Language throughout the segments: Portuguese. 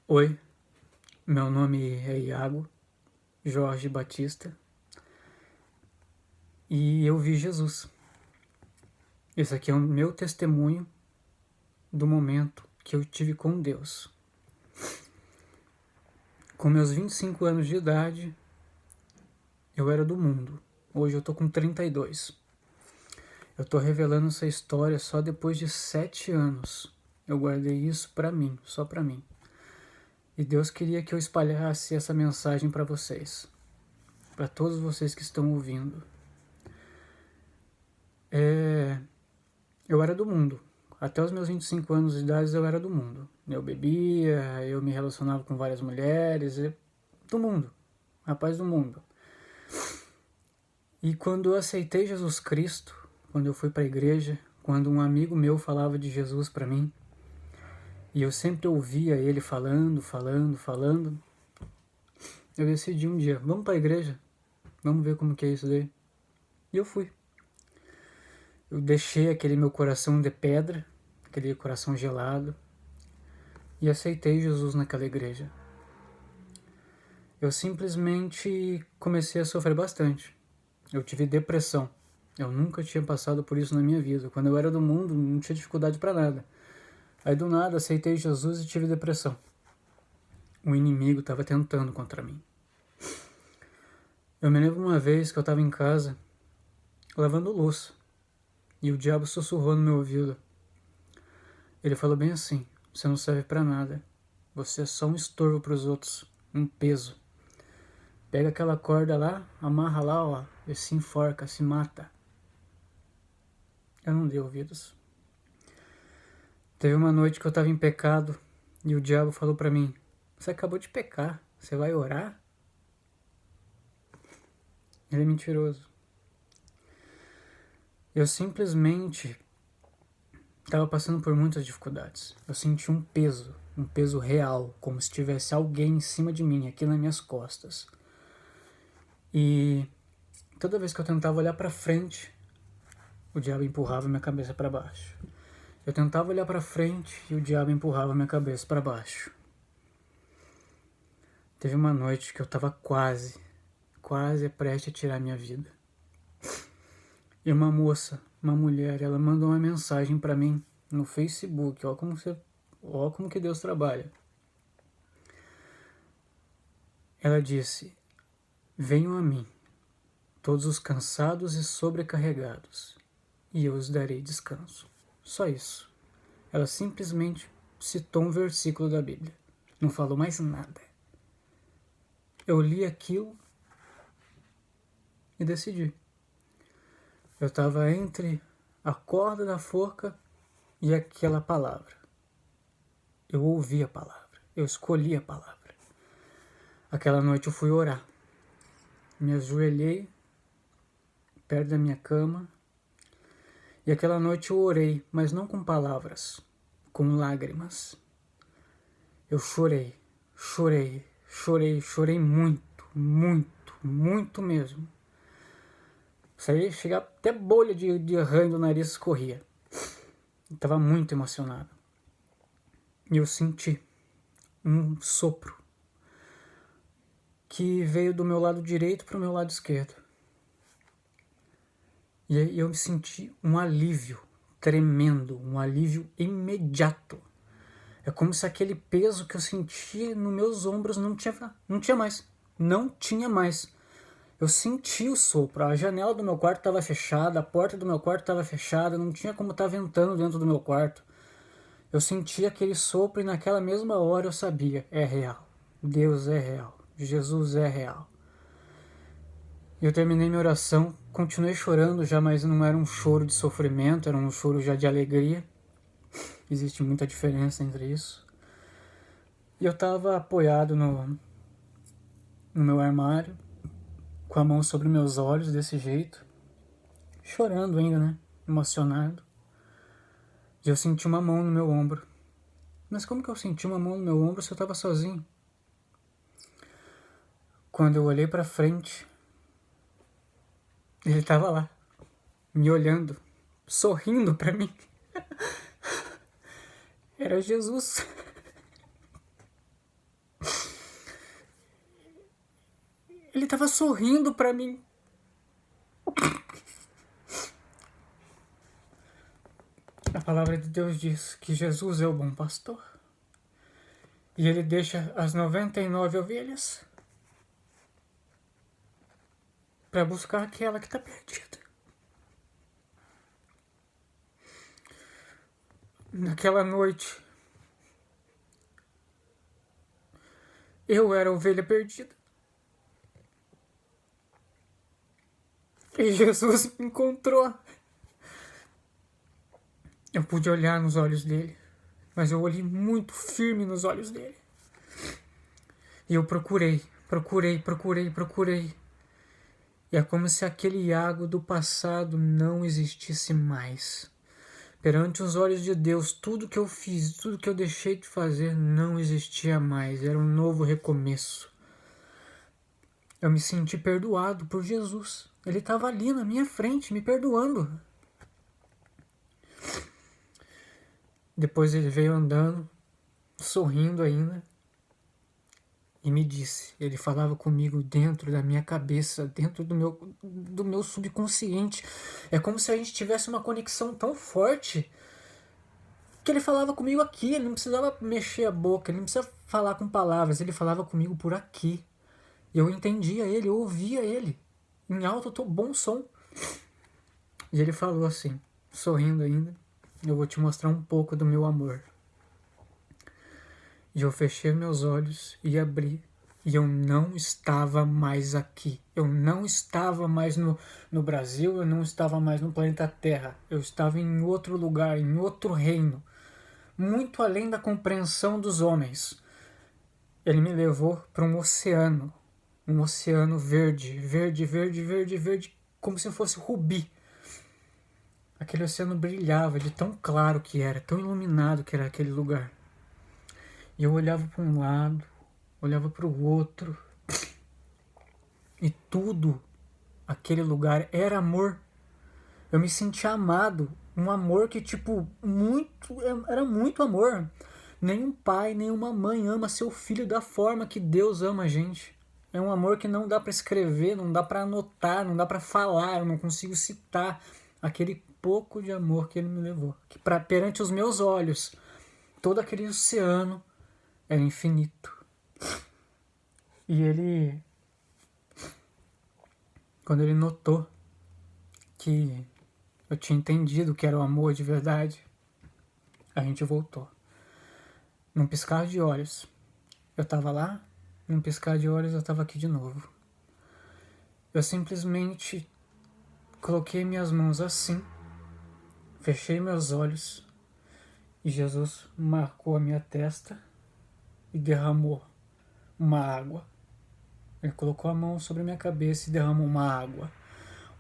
Oi, meu nome é Iago Jorge Batista e eu vi Jesus. Esse aqui é o meu testemunho do momento que eu tive com Deus. Com meus 25 anos de idade, eu era do mundo. Hoje eu tô com 32. Eu tô revelando essa história só depois de 7 anos. Eu guardei isso pra mim, só pra mim. E Deus queria que eu espalhasse essa mensagem pra vocês, pra todos vocês que estão ouvindo. Eu era do mundo. Até os meus 25 anos de idade eu era do mundo. Eu bebia, eu me relacionava com várias mulheres, do mundo. Rapaz do mundo. E quando eu aceitei Jesus Cristo, quando eu fui para a igreja, quando um amigo meu falava de Jesus para mim, e eu sempre ouvia ele falando, eu decidi um dia, vamos para a igreja, vamos ver como que é isso daí. E eu fui. Eu deixei aquele meu coração de pedra, aquele coração gelado, e aceitei Jesus naquela igreja. Eu simplesmente comecei a sofrer bastante. Eu tive depressão. Eu nunca tinha passado por isso na minha vida. Quando eu era do mundo, não tinha dificuldade para nada. Aí do nada aceitei Jesus e tive depressão. O inimigo estava tentando contra mim. Eu me lembro uma vez que eu estava em casa lavando louça e o diabo sussurrou no meu ouvido. Ele falou bem assim: você não serve para nada. Você é só um estorvo para os outros, um peso. Pega aquela corda lá, amarra lá, ó, e se enforca, se mata. Eu não dei ouvidos. Teve uma noite que eu estava em pecado e o diabo falou para mim: você acabou de pecar, você vai orar? Ele é mentiroso. Eu simplesmente estava passando por muitas dificuldades. Eu senti um peso real, como se tivesse alguém em cima de mim, aqui nas minhas costas. E toda vez que eu tentava olhar para frente, o diabo empurrava minha cabeça para baixo. Eu tentava olhar para frente e o diabo empurrava minha cabeça para baixo. Teve uma noite que eu estava quase prestes a tirar minha vida. E uma moça, uma mulher, ela mandou uma mensagem para mim no Facebook. Ó como que Deus trabalha. Ela disse: venham a mim, todos os cansados e sobrecarregados, e eu os darei descanso. Só isso. Ela simplesmente citou um versículo da Bíblia. Não falou mais nada. Eu li aquilo e decidi. Eu estava entre a corda da forca e aquela palavra. Eu ouvi a palavra. Eu escolhi a palavra. Aquela noite eu fui orar. Me ajoelhei perto da minha cama. E aquela noite eu orei, mas não com palavras, com lágrimas. Eu chorei muito mesmo. Saía, chegava até bolha de ranho do nariz escorria. Estava muito emocionado. E eu senti um sopro que veio do meu lado direito para o meu lado esquerdo. E aí eu me senti um alívio tremendo, um alívio imediato. É como se aquele peso que eu sentia nos meus ombros não tinha mais. Não tinha mais. Eu senti o sopro. A janela do meu quarto estava fechada, a porta do meu quarto estava fechada, não tinha como estar ventando dentro do meu quarto. Eu senti aquele sopro e naquela mesma hora eu sabia: é real. Deus é real. Jesus é real. Eu terminei minha oração, continuei chorando já, mas não era um choro de sofrimento, era um choro já de alegria. Existe muita diferença entre isso. E eu estava apoiado no meu armário, com a mão sobre meus olhos, desse jeito, chorando ainda, né? Emocionado. E eu senti uma mão no meu ombro. Mas como que eu senti uma mão no meu ombro se eu estava sozinho? Quando eu olhei para frente, ele estava lá, me olhando, sorrindo para mim. Era Jesus. ele estava sorrindo para mim. A palavra de Deus diz que Jesus é o bom pastor. E ele deixa as 99 ovelhas para buscar aquela que está perdida. Naquela noite, eu era a ovelha perdida. E Jesus me encontrou. Eu pude olhar nos olhos dele, mas eu olhei muito firme nos olhos dele. E eu procurei. E é como se aquele Iago do passado não existisse mais. Perante os olhos de Deus, tudo que eu fiz, tudo que eu deixei de fazer não existia mais. Era um novo recomeço. Eu me senti perdoado por Jesus. Ele estava ali na minha frente, me perdoando. Depois ele veio andando, sorrindo ainda, e me disse, ele falava comigo dentro da minha cabeça, dentro do meu subconsciente. É como se a gente tivesse uma conexão tão forte que ele falava comigo aqui, ele não precisava mexer a boca, ele não precisava falar com palavras, ele falava comigo por aqui. Eu entendia ele, eu ouvia ele, em alto, bom som. E ele falou assim, sorrindo ainda, eu vou te mostrar um pouco do meu amor. E eu fechei meus olhos e abri. E eu não estava mais aqui. Eu não estava mais no Brasil, eu não estava mais no planeta Terra. Eu estava em outro lugar, em outro reino. Muito além da compreensão dos homens. Ele me levou para um oceano. Um oceano verde, como se fosse rubi. Aquele oceano brilhava de tão claro que era, tão iluminado que era aquele lugar. E eu olhava para um lado, olhava para o outro, e tudo, aquele lugar era amor. Eu me sentia amado, um amor que era muito amor. Nenhum pai, nenhuma mãe ama seu filho da forma que Deus ama a gente. É um amor que não dá para escrever, não dá para anotar, não dá para falar, eu não consigo citar aquele pouco de amor que ele me levou. Que perante os meus olhos, todo aquele oceano era infinito. E ele, quando ele notou que eu tinha entendido o que era o amor de verdade, a gente voltou. Num piscar de olhos, eu estava lá, num piscar de olhos eu estava aqui de novo. Eu simplesmente coloquei minhas mãos assim, fechei meus olhos e Jesus marcou a minha testa e derramou uma água. Ele colocou a mão sobre a minha cabeça e derramou uma água.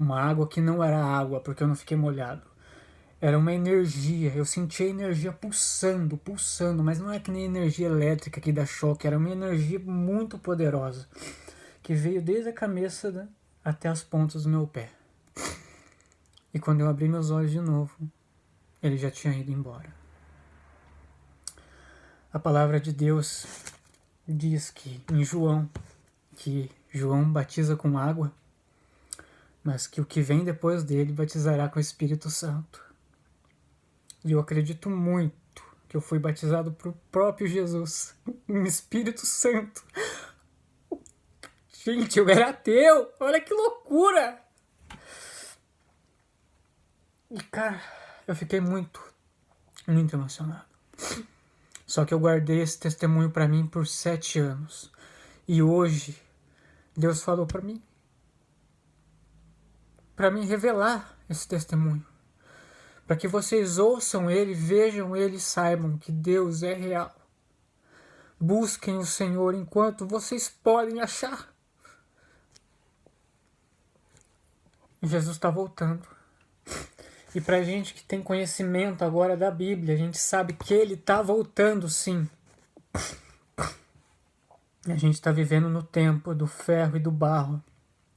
Uma água que não era água, porque eu não fiquei molhado. Era uma energia, eu senti a energia pulsando, mas não é que nem energia elétrica que dá choque, era uma energia muito poderosa, que veio desde a cabeça até as pontas do meu pé. E quando eu abri meus olhos de novo, ele já tinha ido embora. A palavra de Deus diz que em João, que João batiza com água, mas que o que vem depois dele batizará com o Espírito Santo. E eu acredito muito que eu fui batizado por próprio Jesus, em Espírito Santo. Gente, eu era ateu, olha que loucura! E cara, eu fiquei muito emocionado. Só que eu guardei esse testemunho para mim por 7 anos. E hoje, Deus falou para mim revelar esse testemunho. Para que vocês ouçam ele, vejam ele e saibam que Deus é real. Busquem o Senhor enquanto vocês podem achar. Jesus está voltando. E pra gente que tem conhecimento agora da Bíblia, a gente sabe que ele está voltando, sim. A gente está vivendo no tempo do ferro e do barro.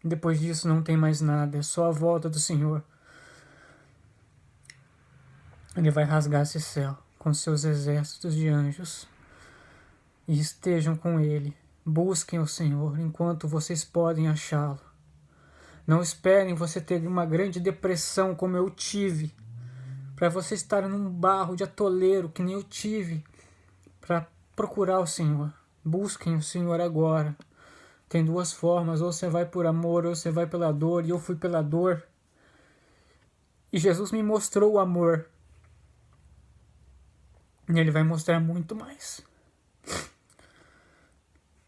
Depois disso não tem mais nada, é só a volta do Senhor. Ele vai rasgar esse céu com seus exércitos de anjos e estejam com ele Busquem o Senhor enquanto vocês podem achá-lo. Não esperem você ter uma grande depressão como eu tive, para você estar num barro de atoleiro que nem eu tive, para procurar o Senhor. Busquem o Senhor agora. Tem duas formas, ou você vai por amor, ou você vai pela dor, e eu fui pela dor. E Jesus me mostrou o amor. E Ele vai mostrar muito mais.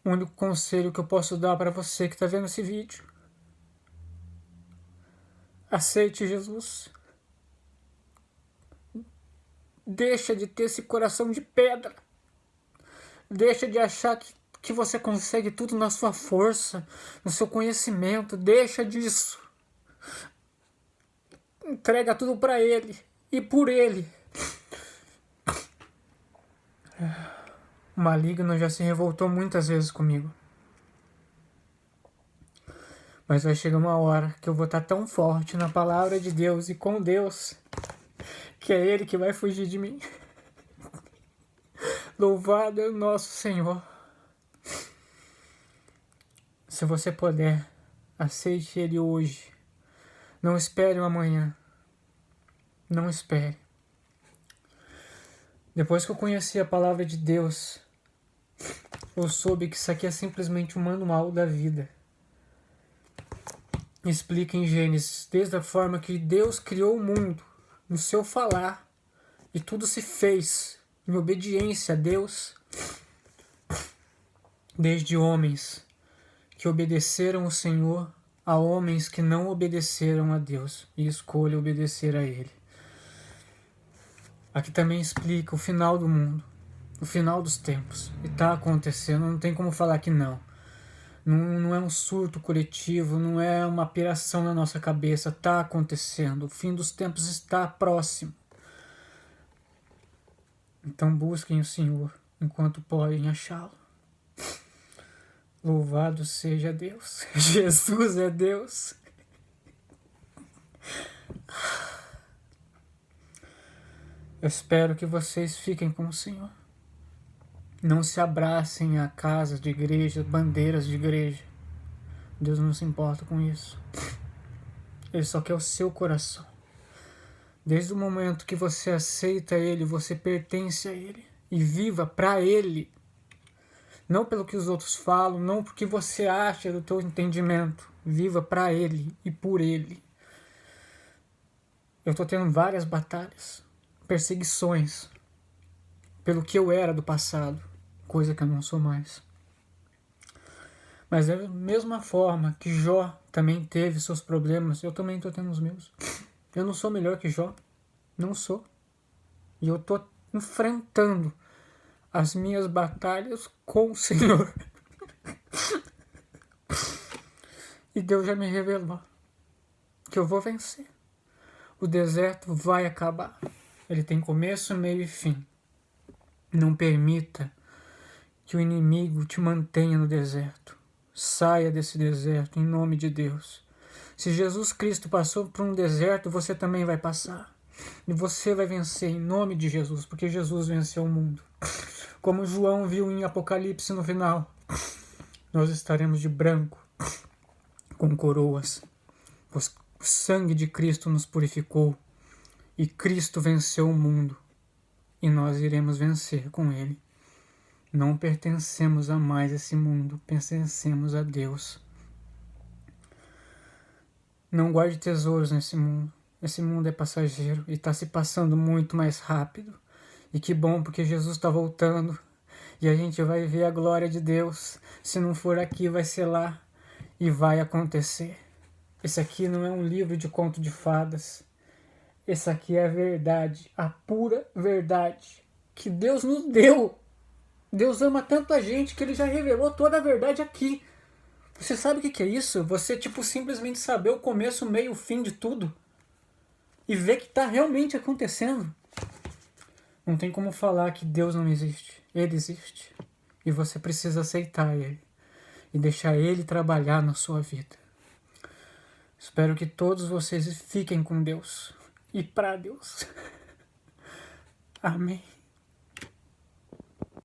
O único conselho que eu posso dar para você que está vendo esse vídeo: aceite Jesus. Deixa de ter esse coração de pedra. Deixa de achar que você consegue tudo na sua força, no seu conhecimento. Deixa disso. Entrega tudo para Ele e por Ele. O maligno já se revoltou muitas vezes comigo. Mas vai chegar uma hora que eu vou estar tão forte na palavra de Deus e com Deus, que é Ele que vai fugir de mim. Louvado é o nosso Senhor. Se você puder, aceite Ele hoje. Não espere o amanhã. Não espere. Depois que eu conheci a palavra de Deus, eu soube que isso aqui é simplesmente um manual da vida. Explica em Gênesis, desde a forma que Deus criou o mundo, no seu falar, e tudo se fez em obediência a Deus, desde homens que obedeceram ao Senhor a homens que não obedeceram a Deus e escolhem obedecer a Ele. Aqui também explica o final do mundo, o final dos tempos. E está acontecendo, não tem como falar que não. Não é um surto coletivo, não é uma piração na nossa cabeça. Está acontecendo, o fim dos tempos está próximo. Então busquem o Senhor enquanto podem achá-lo. Louvado seja Deus. Jesus é Deus. Eu espero que vocês fiquem com o Senhor. Não se abracem a casas de igreja, bandeiras de igreja. Deus não se importa com isso. Ele só quer o seu coração. Desde o momento que você aceita Ele, você pertence a Ele. E viva para Ele. Não pelo que os outros falam, não porque você acha do teu entendimento. Viva para Ele e por Ele. Eu estou tendo várias batalhas, perseguições, pelo que eu era do passado, coisa que eu não sou mais. Mas da mesma forma que Jó também teve seus problemas, eu também estou tendo os meus. Eu não sou melhor que Jó, não sou. E eu estou enfrentando as minhas batalhas com o Senhor. E Deus já me revelou que eu vou vencer. O deserto vai acabar. Ele tem começo, meio e fim. Não permita que o inimigo te mantenha no deserto. Saia desse deserto em nome de Deus. Se Jesus Cristo passou por um deserto, você também vai passar. E você vai vencer em nome de Jesus, porque Jesus venceu o mundo. Como João viu em Apocalipse no final, nós estaremos de branco, com coroas. O sangue de Cristo nos purificou e Cristo venceu o mundo e nós iremos vencer com Ele. Não pertencemos a mais esse mundo, pertencemos a Deus. Não guarde tesouros nesse mundo. Esse mundo é passageiro e está se passando muito mais rápido. E que bom, porque Jesus está voltando e a gente vai ver a glória de Deus. Se não for aqui, vai ser lá e vai acontecer. Esse aqui não é um livro de conto de fadas. Esse aqui é a verdade, a pura verdade que Deus nos deu. Deus ama tanto a gente que Ele já revelou toda a verdade aqui. Você sabe o que é isso? Você simplesmente saber o começo, o meio, o fim de tudo. E ver que está realmente acontecendo. Não tem como falar que Deus não existe. Ele existe. E você precisa aceitar Ele. E deixar Ele trabalhar na sua vida. Espero que todos vocês fiquem com Deus. E para Deus. Amém.